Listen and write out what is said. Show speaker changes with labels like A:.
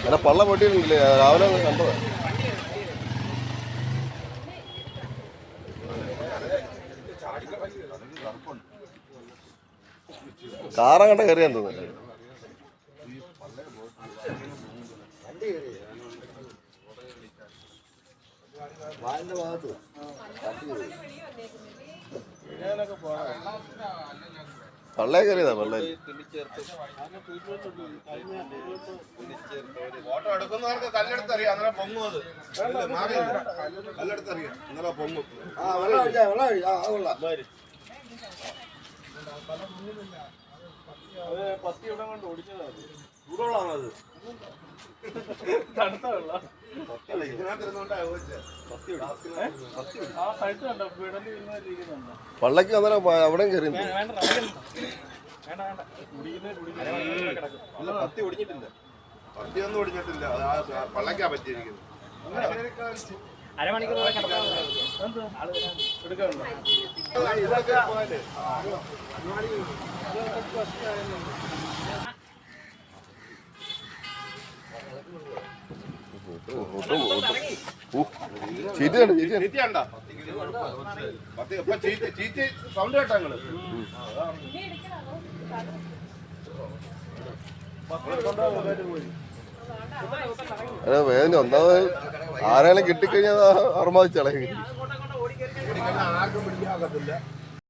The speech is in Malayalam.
A: അങ്ങനെ പള്ള പൊട്ടിയിട്ടില്ലേ രാവിലെ കണ്ടത്. കാറങ്ങണ്ട കയറിയാൻ തോന്നുന്നു. പള്ളേ കയറിയതാ പള്ളേ.
B: ഫോട്ടോ എടുക്കുന്നവർക്ക് കല്ലെടുത്തറിയാം, അന്നേരം പൊങ്ങും. അത് കല്ലെടുത്തറിയാം, അന്നേരം പൊങ്ങും. പത്തി ഇവിടെ കൊണ്ട് ഓടിച്ചതാണ്. ചൂടുള്ളതാണത്. തണുത്ത വെള്ളം
A: പള്ളക്ക് അന്നേരം അവിടെയും കയറി.
B: പത്തി ഒടിഞ്ഞിട്ടില്ല, പത്തിയൊന്നും ഒടിഞ്ഞിട്ടില്ല. പള്ളക്കാ പറ്റിയിരിക്കുന്നത്.
C: അരമണിക്കൂർ
B: സൗണ്ട് കേട്ടോ നിങ്ങള്?
A: വേദന ഒന്നാമത് ആരെങ്കിലും കിട്ടിക്കഴിഞ്ഞാൽ അർമാദിച്ചളയും.
B: ആർക്കും പിടിക്കാകത്തില്ല.